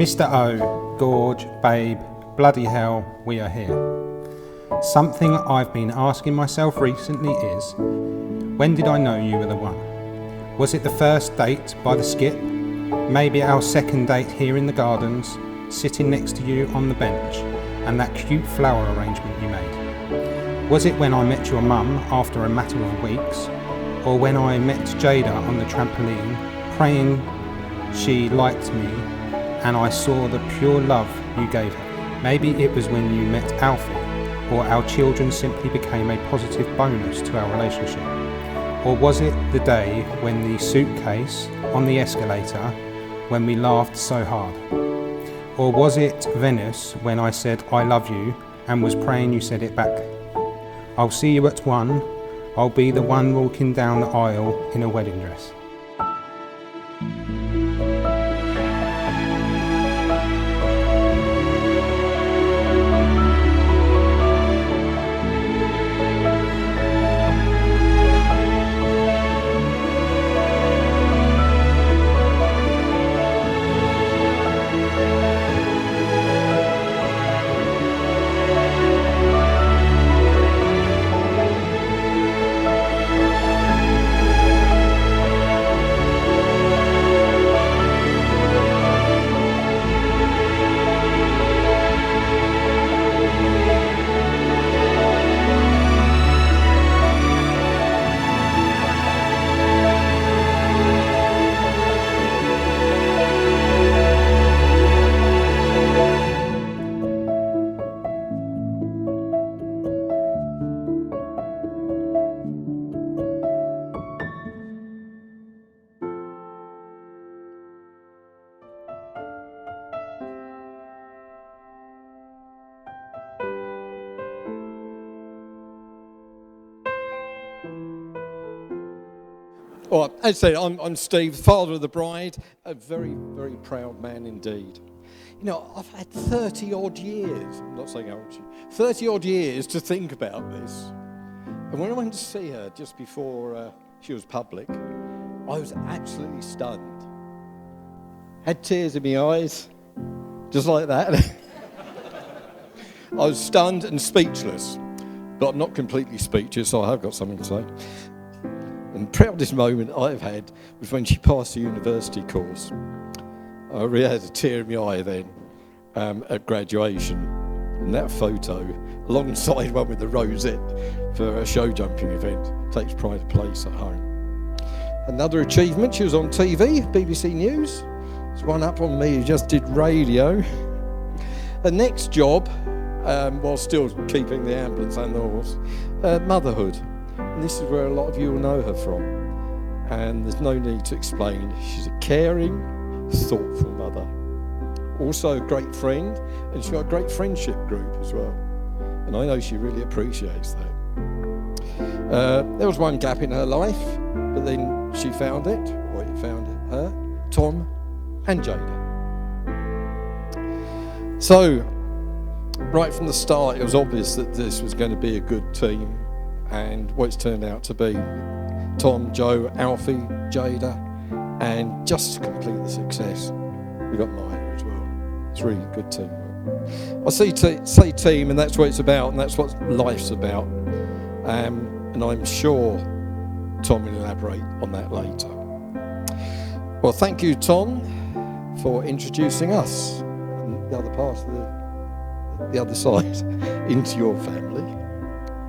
Mr. O, Gorge, Babe, bloody hell, we are here. Something I've been asking myself recently is, when did I know you were the one? Was it the first date by the skip? Maybe our second date here in the gardens, sitting next to you on the bench, and that cute flower arrangement you made? Was it when I met your mum after a matter of weeks? Or when I met Jada on the trampoline, praying she liked me and I saw the pure love you gave her? Maybe it was when you met Alfie, or our children simply became a positive bonus to our relationship. Or was it the day when the suitcase on the escalator, when we laughed so hard? Or was it Venice when I said I love you and was praying you said it back? I'll see you at 1. I'll be the one walking down the aisle in a wedding dress. All right, as I said, I'm Steve, father of the bride, a very, very proud man indeed. You know, I've had 30-odd years, I'm not saying how old she is, 30-odd years to think about this. And when I went to see her just before she was public, I was absolutely stunned. Had tears in my eyes, just like that. I was stunned and speechless, but I'm not completely speechless, so I have got something to say. And the proudest moment I've had was when she passed the university course. I really had a tear in my eye then at graduation. And that photo, alongside one with the rosette for a show jumping event, takes pride of place at home. Another achievement, she was on TV, BBC News. It's one up on me who just did radio. Her next job, while still keeping the ambulance and the horse, motherhood. And this is where a lot of you will know her from. And there's no need to explain. She's a caring, thoughtful mother. Also a great friend, and she's got a great friendship group as well. And I know she really appreciates that. There was one gap in her life, but then she found it, or it found her, Tom and Jada. So, right from the start, it was obvious that this was going to be a good team. And what it's turned out to be, Tom, Joe, Alfie, Jada, and just to complete the success, we got Maya as well. It's really a good team. I say team, and that's what it's about, and that's what life's about. And I'm sure Tom will elaborate on that later. Well, thank you, Tom, for introducing us, and the other part of the other side, into your family.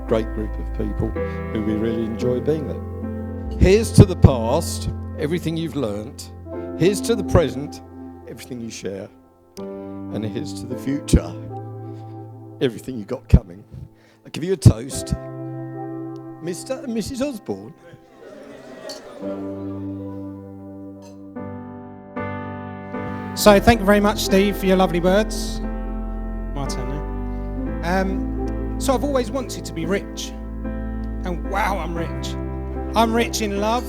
Great group of people who we really enjoy being there. Here's to the past, everything you've learnt. Here's to the present, everything you share. And here's to the future, everything you got coming. I'll give you a toast. Mr. and Mrs. Osborne. So thank you very much, Steve, for your lovely words. My turn now. So I've always wanted to be rich. And wow, I'm rich. I'm rich in love,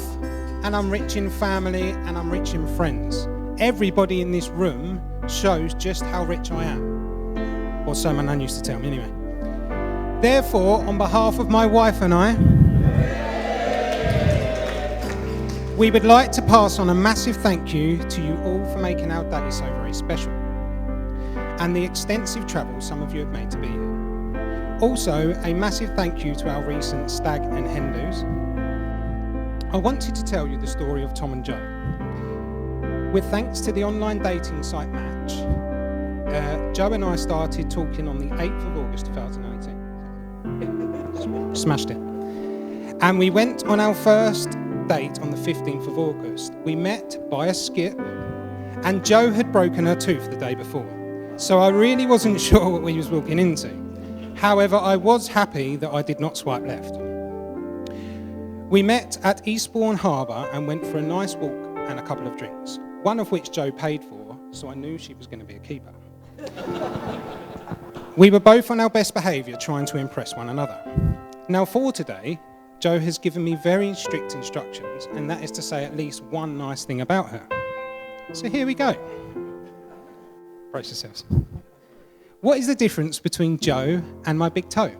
and I'm rich in family, and I'm rich in friends. Everybody in this room shows just how rich I am. Or so my nan used to tell me anyway. Therefore, on behalf of my wife and I, we would like to pass on a massive thank you to you all for making our day so very special. and the extensive travel some of you have made to be here. Also, a massive thank you to our recent stag and hen do's. I wanted to tell you the story of Tom and Joe. With thanks to the online dating site Match, Joe and I started talking on the 8th of August 2018. Smashed it. And we went on our first date on the 15th of August. We met by a skip, and Joe had broken her tooth the day before. So I really wasn't sure what we was walking into. However, I was happy that I did not swipe left. We met at Eastbourne Harbour and went for a nice walk and a couple of drinks, one of which Joe paid for, so I knew she was going to be a keeper. We were both on our best behaviour, trying to impress one another. Now for today, Joe has given me very strict instructions, and that is to say at least one nice thing about her. So here we go. Brace yourselves. What is the difference between Joe and my big toe?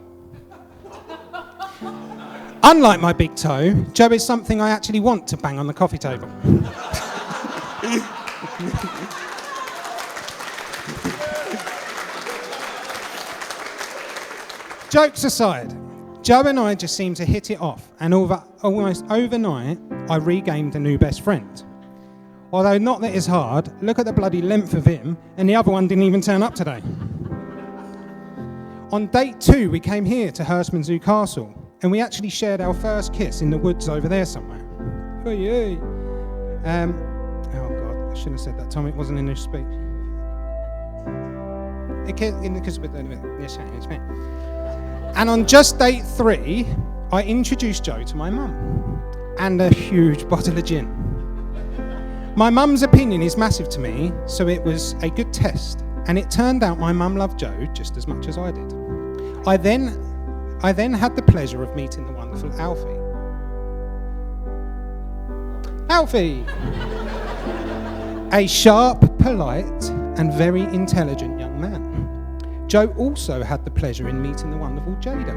Unlike my big toe, Joe is something I actually want to bang on the coffee table. Jokes aside, Joe and I just seem to hit it off, and almost overnight, I regained a new best friend. Although not that it's hard, look at the bloody length of him, and the other one didn't even turn up today. On date 2, we came here to Herstmonceux Castle, and we actually shared our first kiss in the woods over there somewhere. Oh God, I shouldn't have said that, Tom. It wasn't in this speech. And on just date 3, I introduced Joe to my mum, and a huge bottle of gin. My mum's opinion is massive to me, so it was a good test, and it turned out my mum loved Joe just as much as I did. I then had the pleasure of meeting the wonderful Alfie. Alfie! A sharp, polite, and very intelligent young man. Joe also had the pleasure in meeting the wonderful Jada,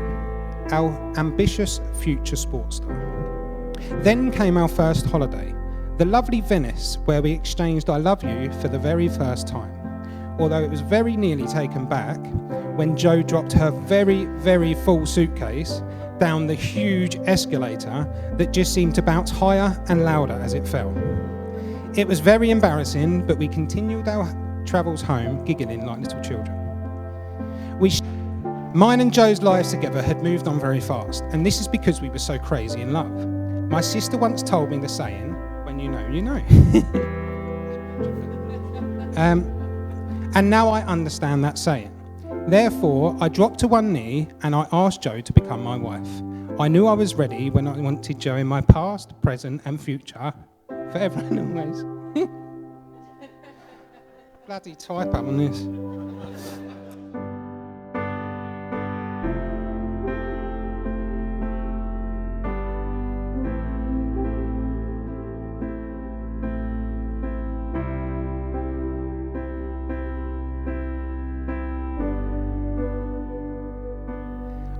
our ambitious future sports star. Then came our first holiday, the lovely Venice, where we exchanged I love you for the very first time. Although it was very nearly taken back when Joe dropped her very, very full suitcase down the huge escalator that just seemed to bounce higher and louder as it fell. It was very embarrassing, but we continued our travels home giggling like little children. Mine and Joe's lives together had moved on very fast, and this is because we were so crazy in love. My sister once told me the saying, when you know, you know. And now I understand that saying. Therefore, I dropped to one knee and I asked Joe to become my wife. I knew I was ready when I wanted Joe in my past, present and future, forever and always. Bloody type up on this.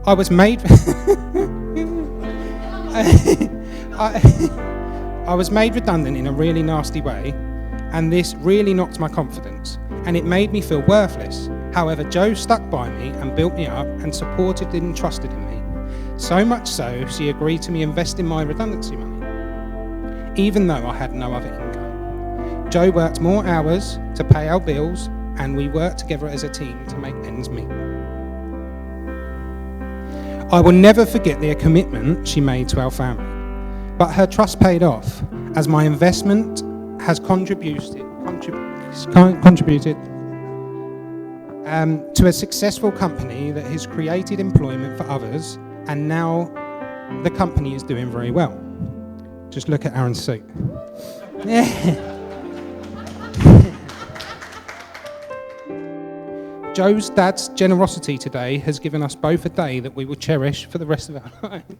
I was made I was made redundant in a really nasty way, and this really knocked my confidence, and it made me feel worthless. However, Joe stuck by me and built me up and supported and trusted in me. So much so, she agreed to me investing my redundancy money, even though I had no other income. Joe worked more hours to pay our bills, and we worked together as a team to make ends meet. I will never forget the commitment she made to our family, but her trust paid off as my investment has contributed to a successful company that has created employment for others, and now the company is doing very well. Just look at Aaron's suit. Joe's dad's generosity today has given us both a day that we will cherish for the rest of our lives.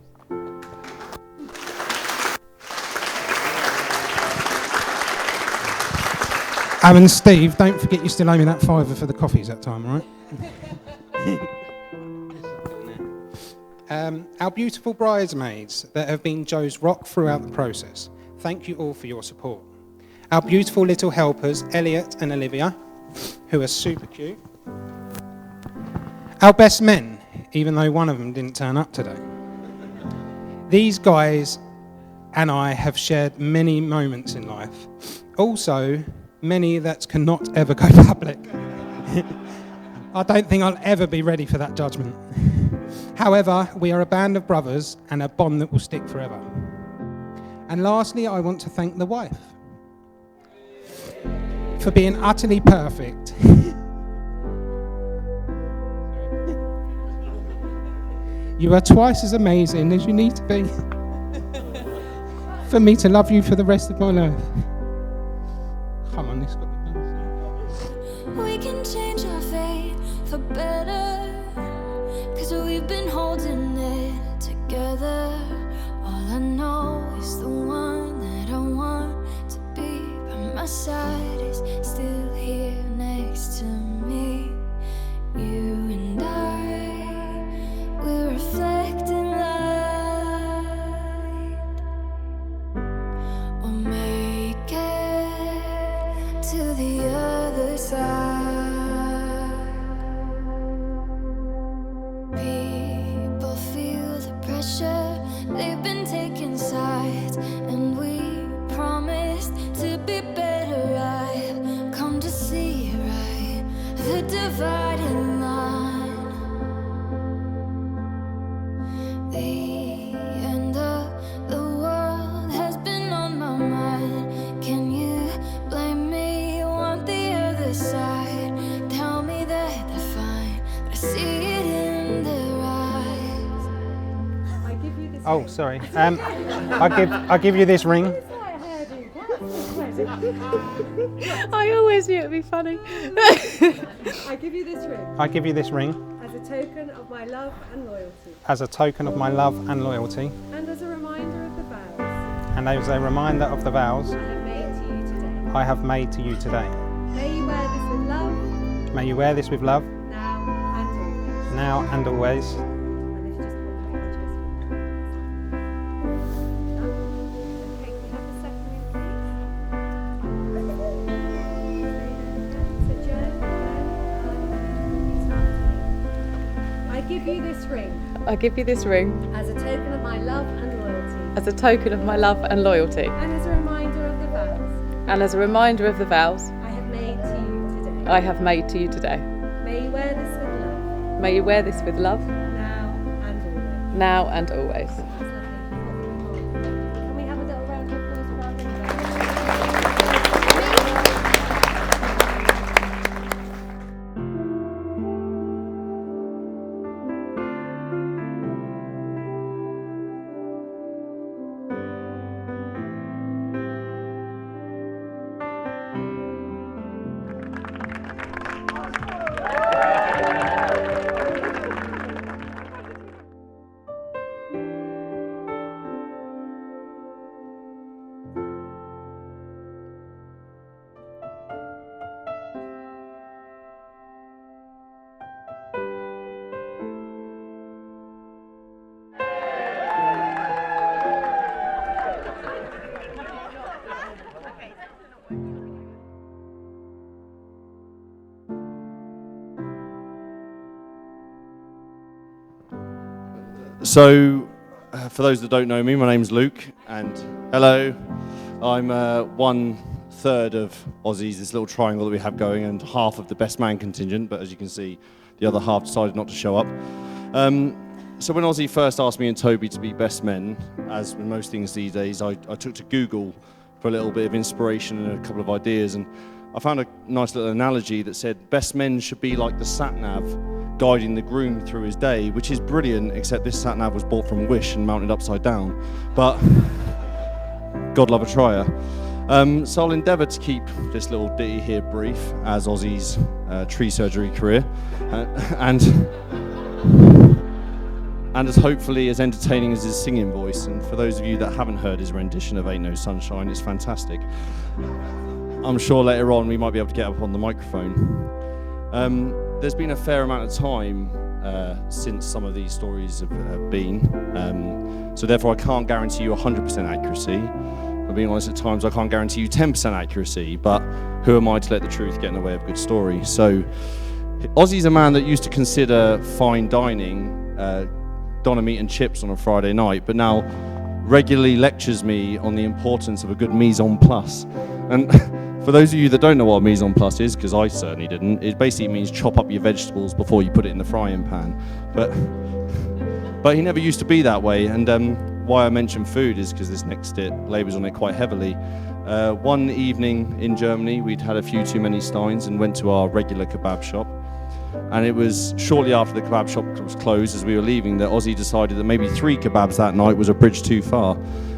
And Steve, don't forget you still owe me that £5 for the coffees that time, all right? Our beautiful bridesmaids that have been Joe's rock throughout the process. Thank you all for your support. Our beautiful little helpers, Elliot and Olivia, who are super cute. Our best men, even though one of them didn't turn up today. These guys and I have shared many moments in life. Also, many that cannot ever go public. I don't think I'll ever be ready for that judgment. However, we are a band of brothers and a bond that will stick forever. And lastly, I want to thank the wife for being utterly perfect. You are twice as amazing as you need to be for me to love you for the rest of my life. Come on, this got to be done. We can change our fate for better, 'cause we've been holding it together. All I know is the one that I want to be by my side is still here next to me. You and I, we're reflecting light. We'll make it to the other side. People feel the pressure, they've been taking sides, and we promised to be better. I've come to see right the dividing line. The end of the world has been on my mind. Can you blame me? Want the other side? Tell me that they're fine, but I see it in their eyes. I give you this Oh, ring. sorry. I give you this ring It's like a hairdo. I always knew it'd be funny. I give you this ring I give you this ring as a token of my love and loyalty, as a token of my love and loyalty, and as a reminder of the vows and as a reminder of the vows I have made to you today. I have made to you today. May you wear this with love, May you wear this with love, now and always. now and always. And if you just put your hand just okay, can we have the second ring, please? So Joe, I give you this ring I give you this ring as a token of my love and loyalty, as a token of my love and loyalty, and as a reminder of the vows and as a reminder of the vows I have made to you today. I have made to you today. May you wear this with love, May you wear this with love, now and always. now and always. That's lovely. Can we have a little round of applause for our ring? So, for those that don't know me, my name's Luke, and hello. I'm 1/3 of Aussies, this little triangle that we have going, and half of the best man contingent, but as you can see, the other half decided not to show up. So when Aussie first asked me and Toby to be best men, as with most things these days, I took to Google for a little bit of inspiration and a couple of ideas, and I found a nice little analogy that said best men should be like the sat-nav guiding the groom through his day, which is brilliant, except this sat-nav was bought from Wish and mounted upside down. But God love a trier. So I'll endeavour to keep this little ditty here brief, as Aussie's tree surgery career, and as hopefully as entertaining as his singing voice. And for those of you that haven't heard his rendition of Ain't No Sunshine, it's fantastic. I'm sure later on we might be able to get up on the microphone. There's been a fair amount of time since some of these stories have been, so therefore I can't guarantee you 100% accuracy. But being honest, at times I can't guarantee you 10% accuracy, but who am I to let the truth get in the way of a good story? So Ozzy's a man that used to consider fine dining doner meat and chips on a Friday night, but now regularly lectures me on the importance of a good mise en place. And for those of you that don't know what mise en place is, because I certainly didn't, it basically means chop up your vegetables before you put it in the frying pan. But he never used to be that way, and why I mention food is because this next bit labours on it quite heavily. One evening in Germany, we'd had a few too many steins and went to our regular kebab shop. And it was shortly after the kebab shop was closed, as we were leaving, that Ozzy decided that maybe 3 kebabs that night was a bridge too far.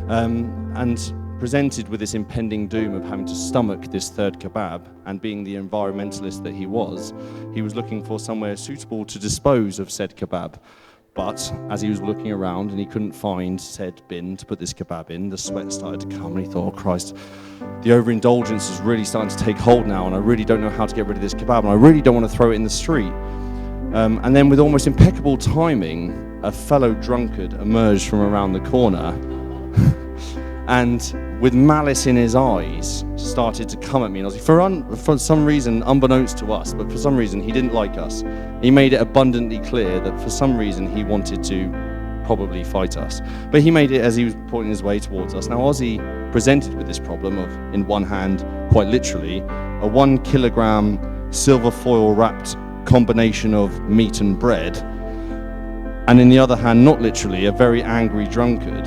And presented with this impending doom of having to stomach this 3rd kebab, and being the environmentalist that he was looking for somewhere suitable to dispose of said kebab. But as he was looking around and he couldn't find said bin to put this kebab in, the sweat started to come, and he thought, oh Christ, the overindulgence is really starting to take hold now, and I really don't know how to get rid of this kebab, and I really don't want to throw it in the street. And then with almost impeccable timing, a fellow drunkard emerged from around the corner and with malice in his eyes started to come at me. And I was like, for some reason, unbeknownst to us, but for some reason he didn't like us. He made it abundantly clear that for some reason he wanted to probably fight us. But he made it as he was pointing his way towards us. Now Ozzy presented with this problem of, in one hand, quite literally, a 1 kilogram silver foil wrapped combination of meat and bread, and in the other hand, not literally, a very angry drunkard.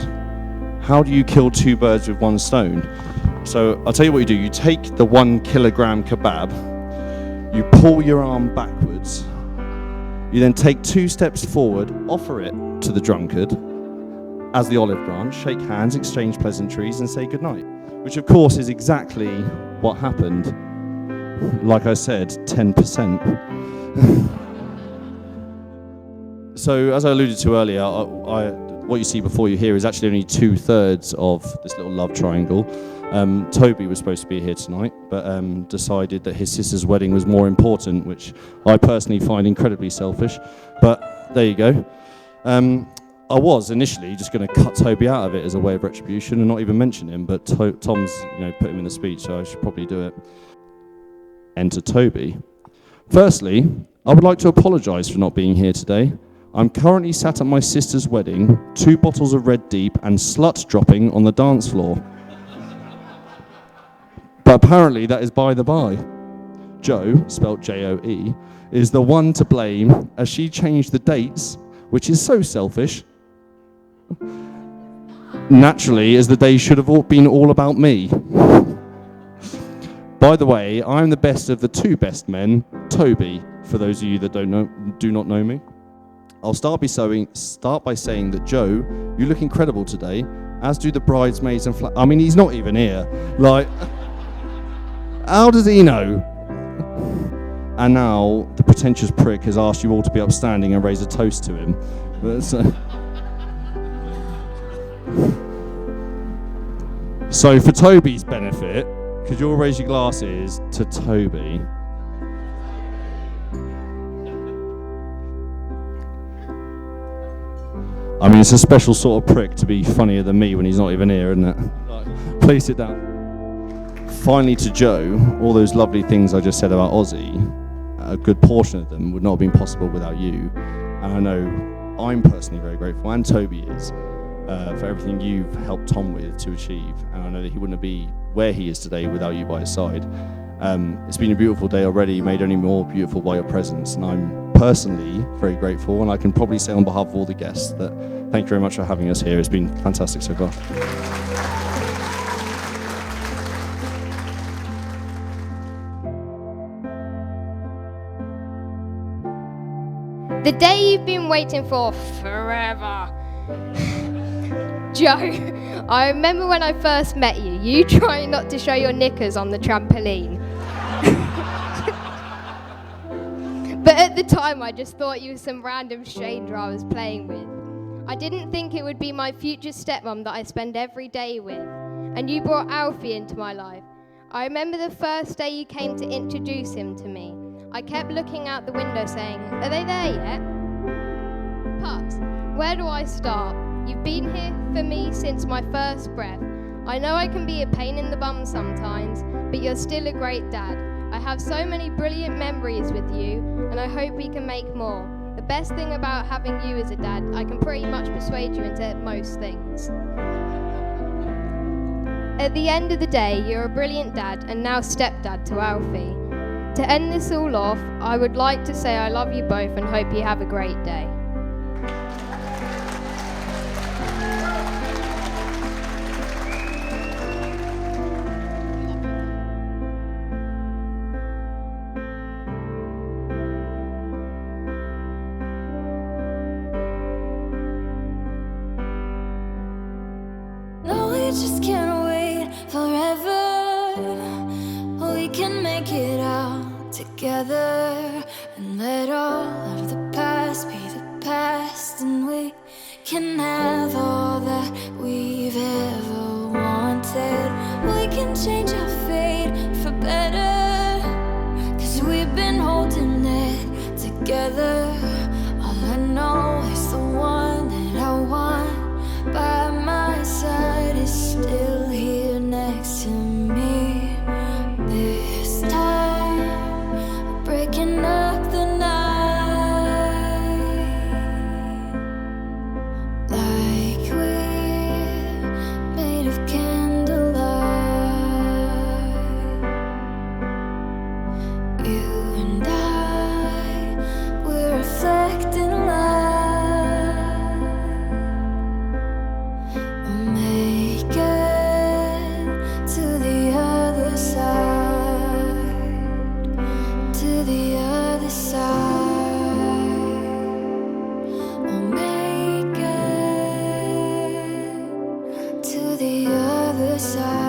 How do you kill 2 birds with 1 stone? So I'll tell you what you do. You take the 1 kilogram kebab, you pull your arm backwards, you then take 2 steps forward, offer it to the drunkard as the olive branch, shake hands, exchange pleasantries, and say goodnight. Which of course is exactly what happened. Like I said, 10%. So as I alluded to earlier, what you see before you here is actually only 2/3 of this little love triangle. Toby was supposed to be here tonight, but decided that his sister's wedding was more important, which I personally find incredibly selfish. But there you go. I was initially just going to cut Toby out of it as a way of retribution and not even mention him, but Tom's put him in the speech, so I should probably do it. Enter Toby. Firstly, I would like to apologise for not being here today. I'm currently sat at my sister's wedding, 2 bottles of Red Deep and slut dropping on the dance floor. But apparently that is by the by. Joe, spelt J-O-E, is the one to blame, as she changed the dates, which is so selfish. Naturally, as the day should have all been all about me. By the way, I'm the best of the 2 best men, Toby, for those of you that do not know me. I'll start by saying that Joe, you look incredible today, as do the bridesmaids and I mean, he's not even here. Like, how does he know? And now the pretentious prick has asked you all to be upstanding and raise a toast to him. But, so for Toby's benefit, could you all raise your glasses to Toby? I mean, it's a special sort of prick to be funnier than me when he's not even here, isn't it? Please sit down. Finally to Joe, all those lovely things I just said about Ozzy, a good portion of them would not have been possible without you. And I know I'm personally very grateful, and Toby is, for everything you've helped Tom with to achieve. And I know that he wouldn't be where he is today without you by his side. It's been a beautiful day already, made only more beautiful by your presence, and I'm personally very grateful, and I can probably say on behalf of all the guests that thank you very much for having us here. It's been fantastic so far. The day you've been waiting for forever. Joe, I remember when I first met you, you trying not to show your knickers on the trampoline. But at the time, I just thought you were some random stranger I was playing with. I didn't think it would be my future stepmom that I spend every day with. And you brought Alfie into my life. I remember the first day you came to introduce him to me. I kept looking out the window saying, are they there yet? Pups, where do I start? You've been here for me since my first breath. I know I can be a pain in the bum sometimes, but you're still a great dad. I have so many brilliant memories with you, and I hope we can make more. The best thing about having you as a dad, I can pretty much persuade you into most things. At the end of the day, you're a brilliant dad and now stepdad to Alfie. To end this all off, I would like to say I love you both and hope you have a great day. No, we just can't wait forever. We can make it out together and let all of the past be the past, and we can have all that we've ever wanted. We can change our fate for better, 'cause we've been holding it together. All I know is the one that I want by my side is still here next to me. This time, breaking up the night like we're made of candlelight. You and I, we're reflecting light. We'll make it to the other side, to the other side. We'll make it to the other side.